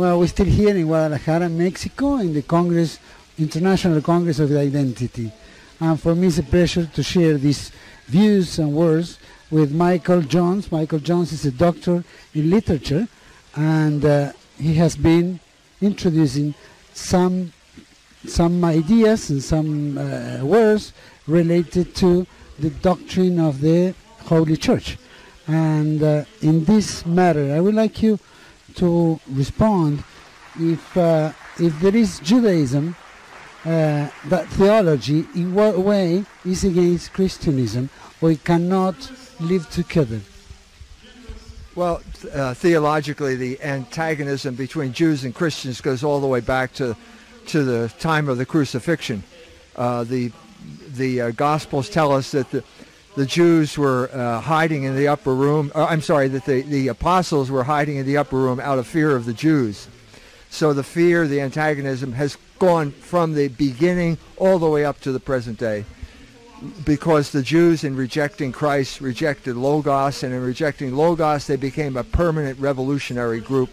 Well, we're still here in Guadalajara, Mexico, in the Congress, International Congress of Identity. And for me, it's a pleasure to share these views and words with Michael Jones. Michael Jones is a doctor in literature, and he has been introducing some ideas and some words related to the doctrine of the Holy Church. And in this matter, I would like you to respond if there is Judaism, that theology in what way is against Christianism, or it cannot live together. Well, theologically, the antagonism between Jews and Christians goes all the way back to the time of the crucifixion. The Gospels tell us that the Jews were hiding in the upper room. That the apostles were hiding in the upper room out of fear of the Jews. So the fear, the antagonism has gone from the beginning all the way up to the present day, because the Jews, in rejecting Christ, rejected Logos, and in rejecting Logos, they became a permanent revolutionary group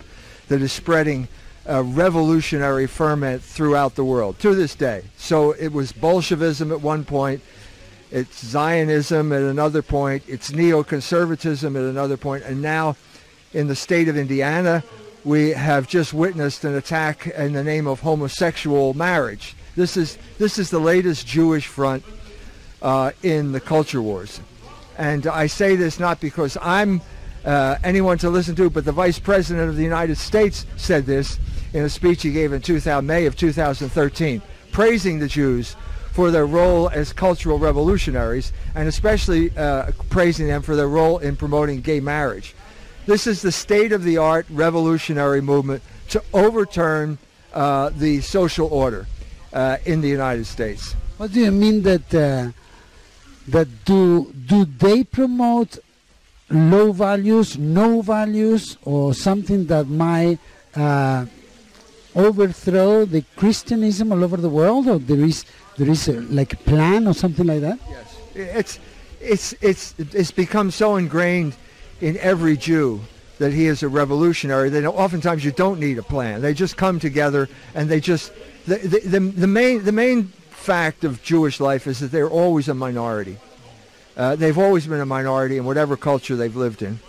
that is spreading a revolutionary ferment throughout the world to this day. So it was Bolshevism at one point, it's Zionism at another point, it's neoconservatism at another point, and now in the state of Indiana, we have just witnessed an attack in the name of homosexual marriage. This is the latest Jewish front in the culture wars. And I say this not because I'm anyone to listen to, but the Vice President of the United States said this in a speech he gave in May of 2013, praising the Jews for their role as cultural revolutionaries, and especially praising them for their role in promoting gay marriage. This is the state-of-the-art revolutionary movement to overturn the social order in the United States. What do you mean that do they promote low values, no values, or something that might overthrow the Christianism all over the world, or there is like a plan or something like that? Yes, it's become so ingrained in every Jew that he is a revolutionary. That oftentimes you don't need a plan. They just come together, and they just the main fact of Jewish life is that they're always a minority. They've always been a minority in whatever culture they've lived in,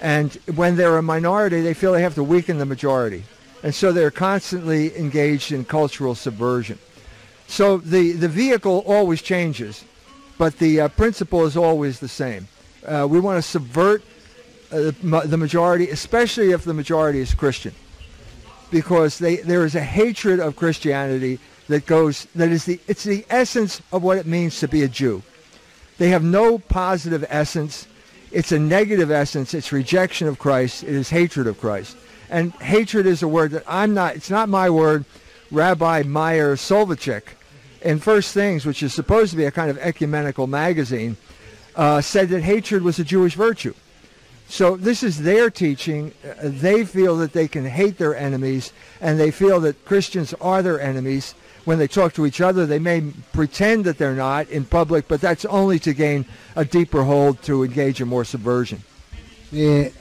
and when they're a minority, they feel they have to weaken the majority, and so they're constantly engaged in cultural subversion. So the vehicle always changes, but the principle is always the same. We want to subvert the majority, especially if the majority is Christian, because there is a hatred of Christianity it's the essence of what it means to be a Jew. They have no positive essence. It's a negative essence. It's rejection of Christ. It is hatred of Christ. And hatred is a word that it's not my word. Rabbi Meyer Solvachik, in First Things, which is supposed to be a kind of ecumenical magazine, said that hatred was a Jewish virtue. So this is their teaching. They feel that they can hate their enemies, and they feel that Christians are their enemies. When they talk to each other, they may pretend that they're not in public, but that's only to gain a deeper hold to engage in more subversion. In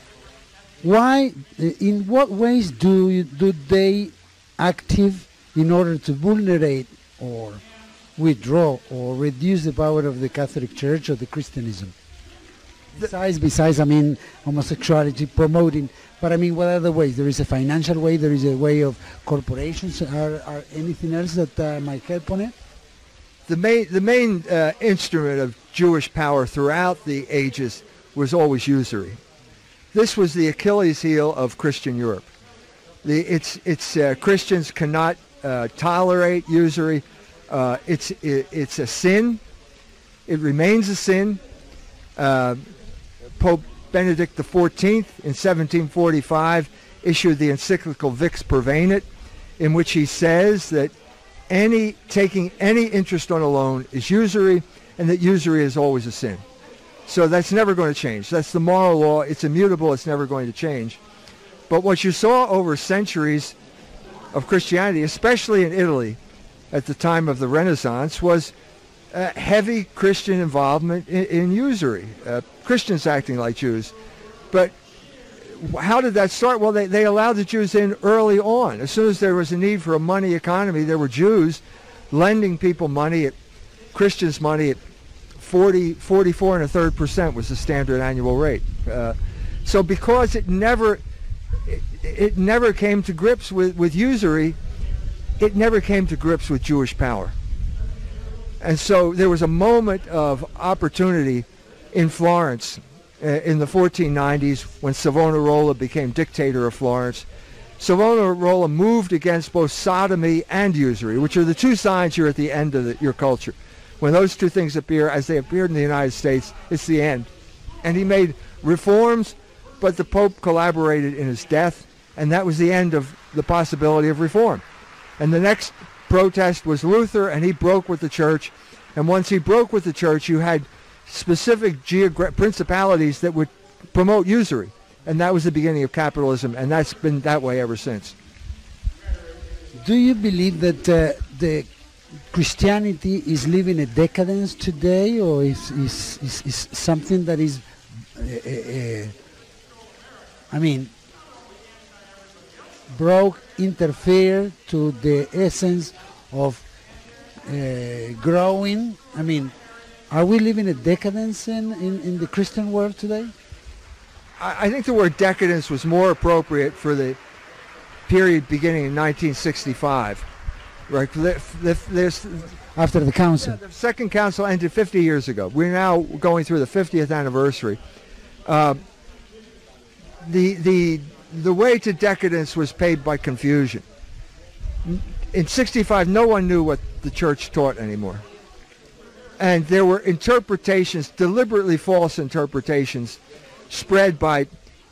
what ways do they active in order to vulnerate or withdraw or reduce the power of the Catholic Church or the Christianism? Besides, I mean, homosexuality, promoting, but I mean, what other ways? There is a financial way, there is a way of corporations. Are anything else that might help on it? The main instrument of Jewish power throughout the ages was always usury. This was the Achilles heel of Christian Europe. Christians cannot tolerate usury. It's a sin. It remains a sin. Pope Benedict XIV in 1745 issued the encyclical Vix Pervenit, in which he says that taking any interest on a loan is usury, and that usury is always a sin. So that's never going to change. That's the moral law. It's immutable. It's never going to change. But what you saw over centuries of Christianity, especially in Italy at the time of the Renaissance, was heavy Christian involvement in usury, Christians acting like Jews. But how did that start? Well, they allowed the Jews in early on. As soon as there was a need for a money economy, there were Jews lending people money, Christians money at 44.33% was the standard annual rate. So because it never came to grips with usury, it never came to grips with Jewish power. And so there was a moment of opportunity in Florence in the 1490s when Savonarola became dictator of Florence. Savonarola moved against both sodomy and usury, which are the two signs you're at the end of your culture. When those two things appear, as they appeared in the United States, it's the end. And he made reforms, but the Pope collaborated in his death, and that was the end of the possibility of reform. And the next protest was Luther, and he broke with the church. And once he broke with the church, you had specific principalities that would promote usury. And that was the beginning of capitalism, and that's been that way ever since. Do you believe that the Christianity is living a decadence today, or is something that is, broke, interfere to the essence of growing? Are we living a decadence in the Christian world today? I think the word decadence was more appropriate for the period beginning in 1965. Right, after the council. The second council ended 50 years ago. We're now going through the 50th anniversary. The way to decadence was paid by confusion. In 65, no one knew what the church taught anymore. And there were interpretations, deliberately false interpretations, spread by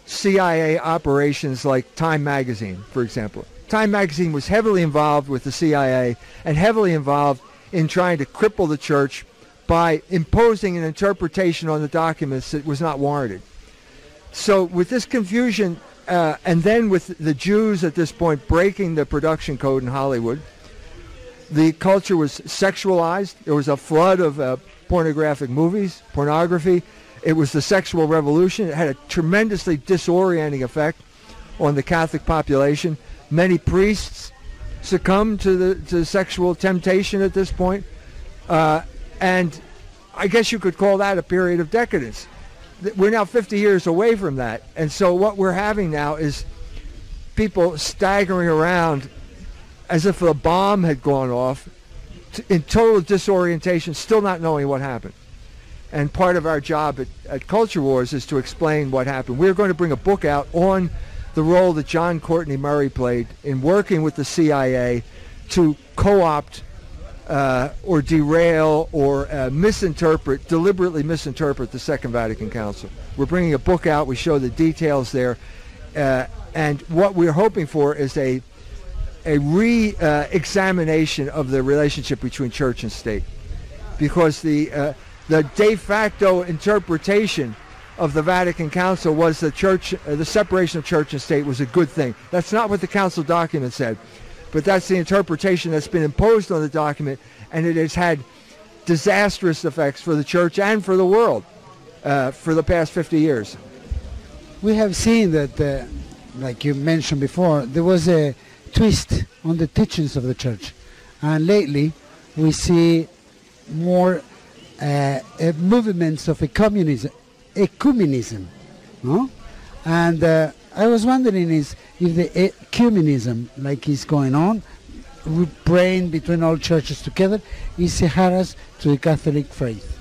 CIA operations like Time magazine, for example. Time magazine was heavily involved with the CIA and heavily involved in trying to cripple the church by imposing an interpretation on the documents that was not warranted. So with this confusion, and then with the Jews at this point breaking the production code in Hollywood, the culture was sexualized. There was a flood of pornographic movies, pornography. It was the sexual revolution. It had a tremendously disorienting effect on the Catholic population. Many priests succumbed to the sexual temptation at this point. And I guess you could call that a period of decadence. We're now 50 years away from that. And so what we're having now is people staggering around as if a bomb had gone off in total disorientation, still not knowing what happened. And part of our job at Culture Wars is to explain what happened. We're going to bring a book out on the role that John Courtney Murray played in working with the CIA to co-opt or derail or deliberately misinterpret the Second Vatican Council. We're bringing a book out. We show the details there. And what we're hoping for is a re-examination of the relationship between church and state. Because the de facto interpretation of the Vatican Council was the separation of church and state was a good thing. That's not what the council document said, but that's the interpretation that's been imposed on the document, and it has had disastrous effects for the church and for the world for the past 50 years. We have seen that, like you mentioned before, there was a twist on the teachings of the church, and lately we see more movements of ecumenism, no? And I was wondering if the ecumenism, like is going on, praying between all churches together, is a harass to the Catholic faith.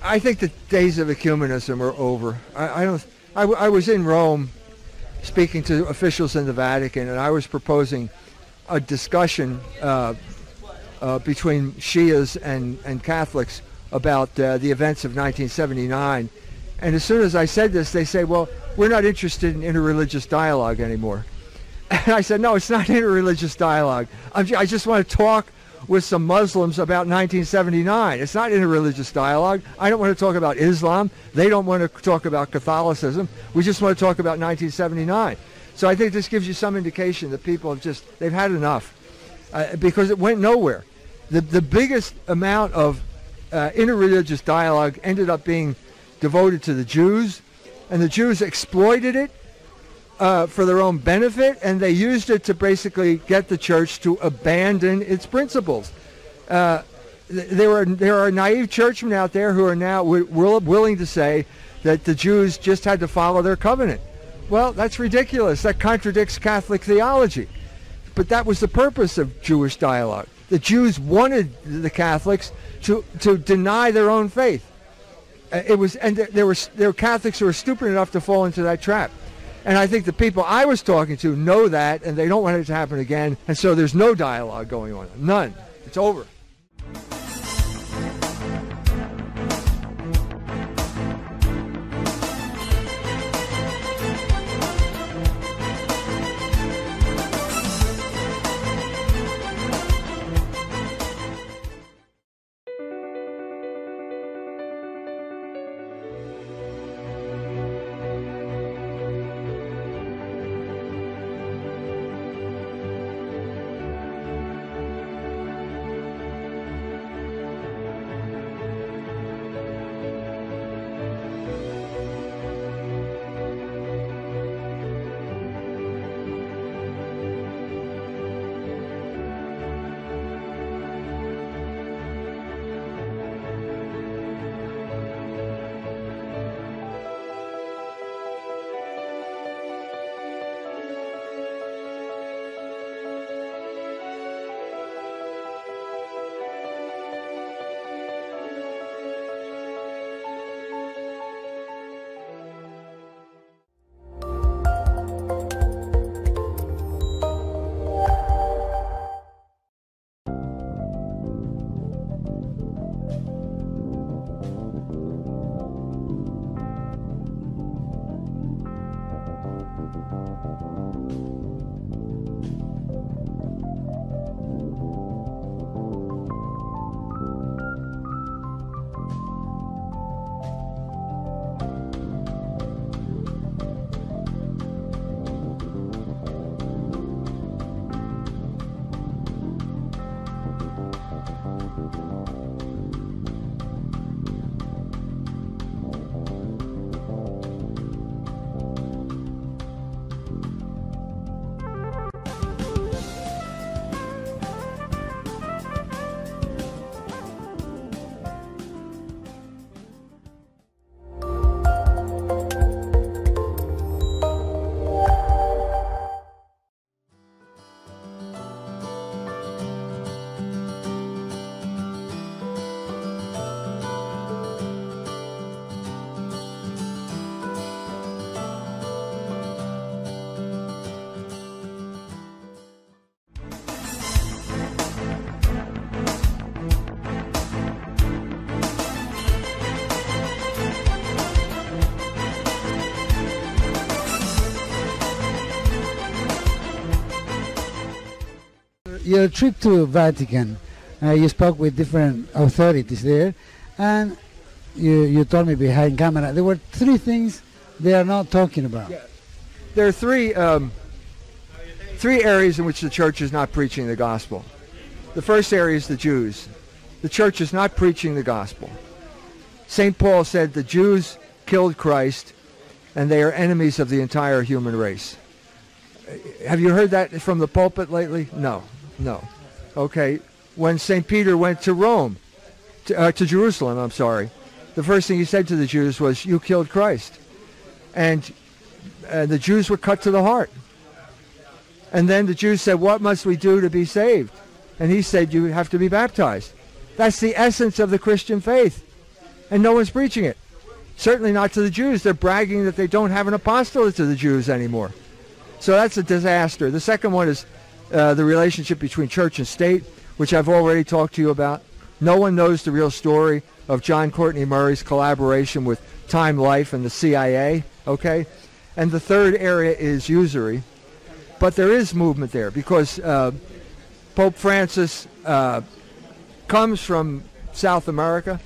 I think the days of ecumenism are over. I was in Rome speaking to officials in the Vatican, and I was proposing a discussion between Shias and Catholics about the events of 1979. And as soon as I said this, they say, well, we're not interested in interreligious dialogue anymore. And I said, no, it's not interreligious dialogue. I just want to talk with some Muslims about 1979. It's not interreligious dialogue. I don't want to talk about Islam. They don't want to talk about Catholicism. We just want to talk about 1979. So I think this gives you some indication that people have they've had enough because it went nowhere. The biggest amount of interreligious dialogue ended up being devoted to the Jews And the Jews exploited it for their own benefit, and they used it to basically get the church to abandon its principles. There are naive churchmen out there who are now willing to say that the Jews just had to follow their covenant. Well, that's ridiculous. That contradicts Catholic theology. But that was the purpose of Jewish dialogue. The Jews wanted the Catholics to deny their own faith. There were Catholics who were stupid enough to fall into that trap. And I think the people I was talking to know that, and they don't want it to happen again. And so there's no dialogue going on. None. It's over. Your trip to Vatican, you spoke with different authorities there, and you told me behind camera there were three things they are not talking about. Yeah. There are three areas in which the church is not preaching the gospel. The first area is the Jews. The church is not preaching the gospel. St. Paul said the Jews killed Christ, and they are enemies of the entire human race. Have you heard that from the pulpit lately? No. Okay. When St. Peter went to Rome, to Jerusalem, I'm sorry, the first thing he said to the Jews was, "You killed Christ." And the Jews were cut to the heart. And then the Jews said, "What must we do to be saved?" And he said, "You have to be baptized." That's the essence of the Christian faith. And no one's preaching it. Certainly not to the Jews. They're bragging that they don't have an apostolate to the Jews anymore. So that's a disaster. The second one is the relationship between church and state, which I've already talked to you about. No one knows the real story of John Courtney Murray's collaboration with Time Life and the CIA, okay? And the third area is usury. But there is movement there because Pope Francis comes from South America,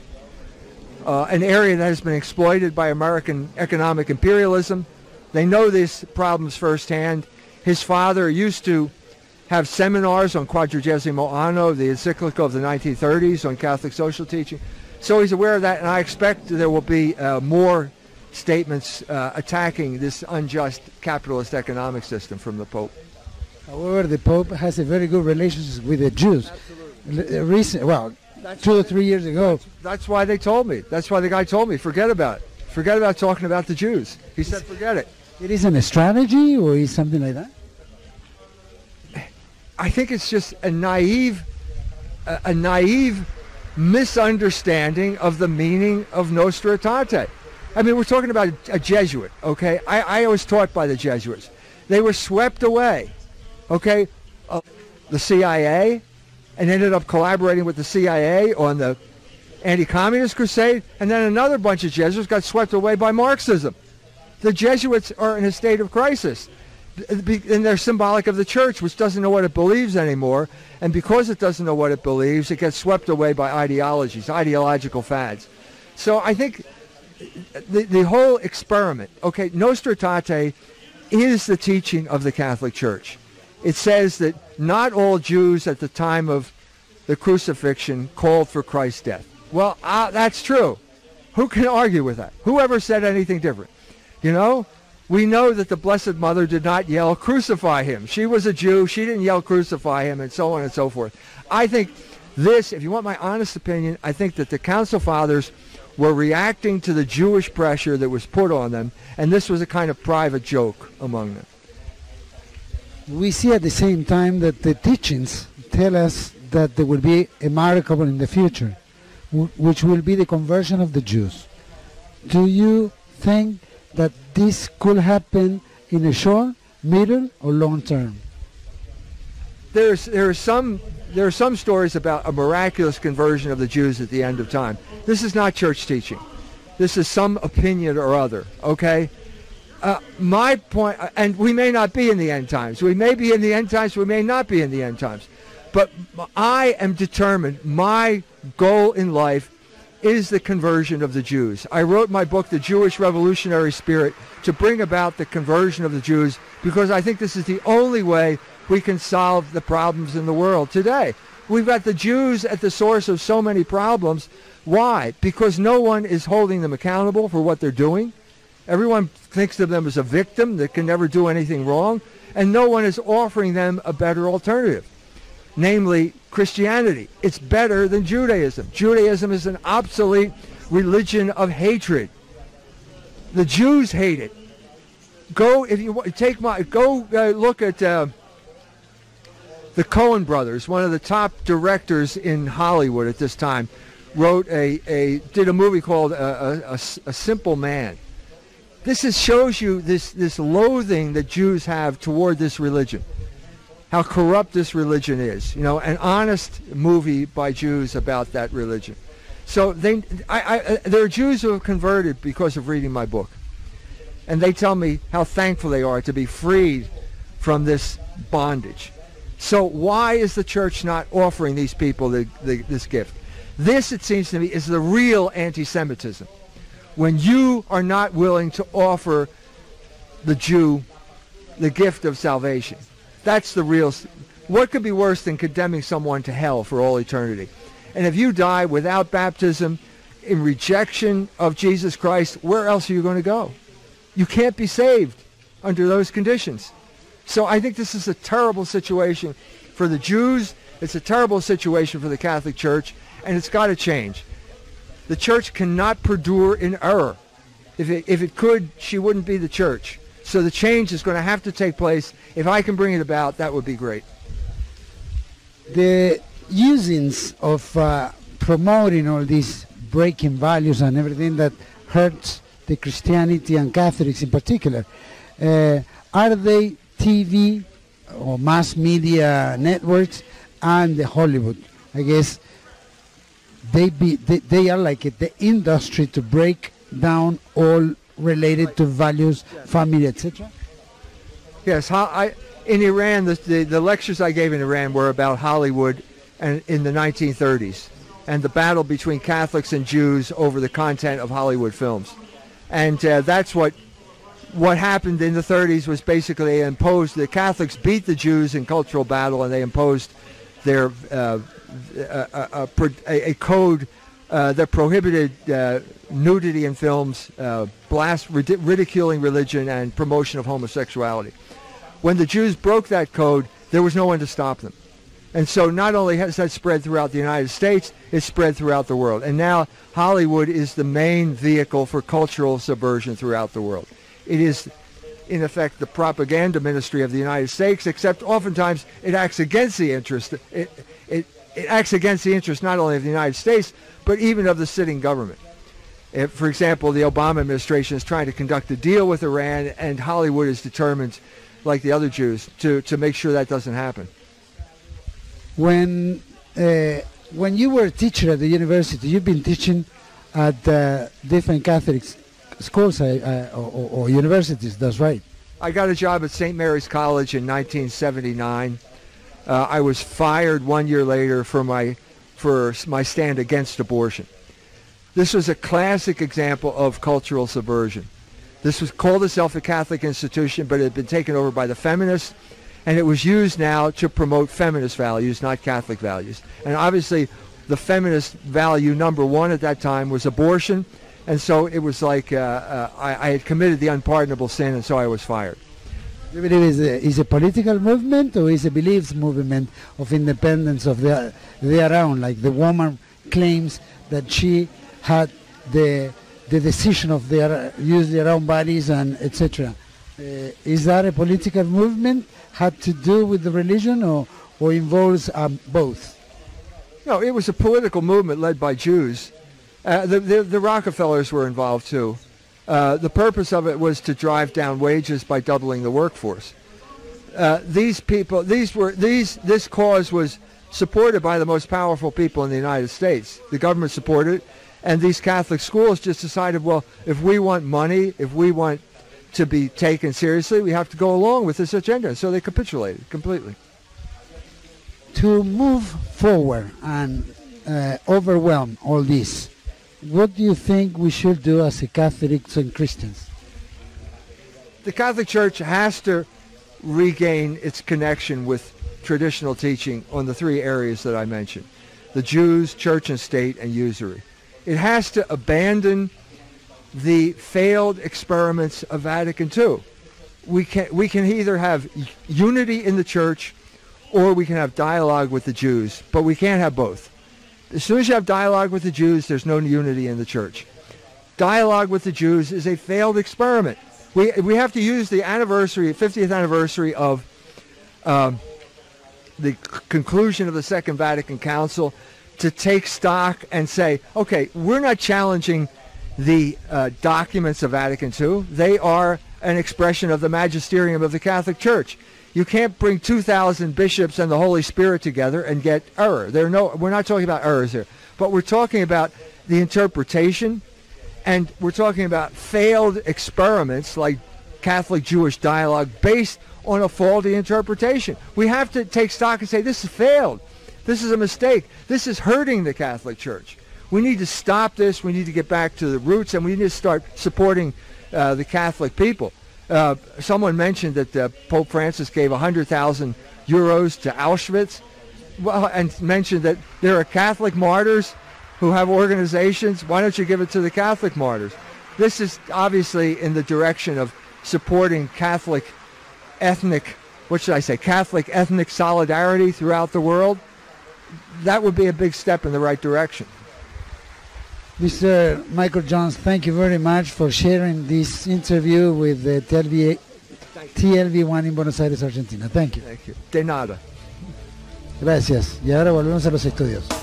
an area that has been exploited by American economic imperialism. They know these problems firsthand. His father used to have seminars on Quadragesimo Anno, the encyclical of the 1930s on Catholic social teaching. So he's aware of that, and I expect there will be more statements attacking this unjust capitalist economic system from the Pope. However, the Pope has a very good relationship with the Jews. Absolutely. 2 or 3 years ago. That's why they told me. That's why the guy told me, forget about it. Forget about talking about the Jews. He said, forget it. It isn't a strategy, or is something like that? I think it's just a naive misunderstanding of the meaning of Nostra Aetate. I mean, we're talking about a Jesuit, okay? I was taught by the Jesuits. They were swept away, okay? The CIA, and ended up collaborating with the CIA on the anti-communist crusade, and then another bunch of Jesuits got swept away by Marxism. The Jesuits are in a state of crisis, and they're symbolic of the church, which doesn't know what it believes anymore, and because it doesn't know what it believes, it gets swept away by ideologies, ideological fads. So I think the whole experiment, okay, Nostra Aetate is the teaching of the Catholic Church. It says that not all Jews at the time of the crucifixion called for Christ's death. Well, that's true. Who can argue with that? Whoever said anything different? You know, we know that the Blessed Mother did not yell, crucify him. She was a Jew. She didn't yell, crucify him, and so on and so forth. I think this, if you want my honest opinion, I think that the Council Fathers were reacting to the Jewish pressure that was put on them, and this was a kind of private joke among them. We see at the same time that the teachings tell us that there will be a miracle in the future, which will be the conversion of the Jews. Do you think that this could happen in a short, middle, or long term? There are some stories about a miraculous conversion of the Jews at the end of time. This is not church teaching. This is some opinion or other, okay? My point, and we may not be in the end times. We may be in the end times, we may not be in the end times. But I am determined, my goal in life is the conversion of the Jews. I wrote my book, The Jewish Revolutionary Spirit, to bring about the conversion of the Jews, because I think this is the only way we can solve the problems in the world today. We've got the Jews at the source of so many problems. Why? Because no one is holding them accountable for what they're doing. Everyone thinks of them as a victim that can never do anything wrong, and no one is offering them a better alternative, namely Christianity. It's better than Judaism. Judaism is an obsolete religion of hatred. The Jews hate it. Go, if you take look at the Coen brothers, one of the top directors in Hollywood at this time, did a movie called A Simple Man. This shows you this loathing that Jews have toward this religion, how corrupt this religion is. You know, an honest movie by Jews about that religion. So there are Jews who have converted because of reading my book, and they tell me how thankful they are to be freed from this bondage. So why is the church not offering these people this gift? This, it seems to me, is the real anti-Semitism. When you are not willing to offer the Jew the gift of salvation. That's the real... What could be worse than condemning someone to hell for all eternity? And if you die without baptism, in rejection of Jesus Christ, where else are you going to go? You can't be saved under those conditions. So I think this is a terrible situation for the Jews. It's a terrible situation for the Catholic Church, and it's got to change. The church cannot perdure in error. If it could, she wouldn't be the church. So the change is going to have to take place. If I can bring it about, that would be great. The usings of promoting all these breaking values and everything that hurts the Christianity and Catholics in particular, are they TV or mass media networks and the Hollywood? I guess they are like the industry to break down all related to values, family, etc. Yes, in Iran, the lectures I gave in Iran were about Hollywood and in the 1930s and the battle between Catholics and Jews over the content of Hollywood films. And that's what happened in the 30s was basically imposed. The Catholics beat the Jews in cultural battle, and they imposed their a code that prohibited nudity in films, ridiculing religion, and promotion of homosexuality. When the Jews broke that code, there was no one to stop them. And so not only has that spread throughout the United States, it's spread throughout the world. And now Hollywood is the main vehicle for cultural subversion throughout the world. It is, in effect, the propaganda ministry of the United States, except oftentimes it acts against the interest. It acts against the interest not only of the United States, but even of the sitting government. If, for example, the Obama administration is trying to conduct a deal with Iran, and Hollywood is determined, like the other Jews, to make sure that doesn't happen. When you were a teacher at the university, you've been teaching at different Catholic schools or universities, that's right? I got a job at St. Mary's College in 1979. I was fired 1 year later for my stand against abortion. This was a classic example of cultural subversion. This was called itself a Catholic institution, but it had been taken over by the feminists, and it was used now to promote feminist values, not Catholic values. And obviously, the feminist value number one at that time was abortion, and so it was like I had committed the unpardonable sin, and so I was fired. Do you believe is a political movement, or is a beliefs movement of independence of their own? Like the woman claims that she had the decision of use their own bodies and etc. Is that a political movement? Had to do with the religion, or involves both? No, it was a political movement led by Jews. The Rockefellers were involved too. The purpose of it was to drive down wages by doubling the workforce. This cause was supported by the most powerful people in the United States. The government supported it, and these Catholic schools just decided, well, if we want money, if we want to be taken seriously, we have to go along with this agenda. So they capitulated completely. To move forward and overwhelm all this, what do you think we should do as Catholics and Christians? The Catholic Church has to regain its connection with traditional teaching on the three areas that I mentioned: the Jews, church and state, and usury. It has to abandon the failed experiments of Vatican II. We can either have unity in the church, or we can have dialogue with the Jews, but we can't have both. As soon as you have dialogue with the Jews, there's no unity in the church. Dialogue with the Jews is a failed experiment. We have to use the 50th anniversary of the conclusion of the Second Vatican Council to take stock and say, okay, we're not challenging the documents of Vatican II. They are an expression of the magisterium of the Catholic Church. You can't bring 2,000 bishops and the Holy Spirit together and get error. We're not talking about errors here, but we're talking about the interpretation, and we're talking about failed experiments like Catholic-Jewish dialogue based on a faulty interpretation. We have to take stock and say, this has failed. This is a mistake. This is hurting the Catholic Church. We need to stop this. We need to get back to the roots, and we need to start supporting the Catholic people. Someone mentioned that Pope Francis gave 100,000 euros to Auschwitz, and mentioned that there are Catholic martyrs who have organizations. Why don't you give it to the Catholic martyrs? This is obviously in the direction of supporting Catholic ethnic solidarity throughout the world. That would be a big step in the right direction. Mr. Michael Jones, thank you very much for sharing this interview with the TLV11 in Buenos Aires, Argentina. Thank you. Thank you. De nada. Gracias. Y ahora volvemos a los estudios.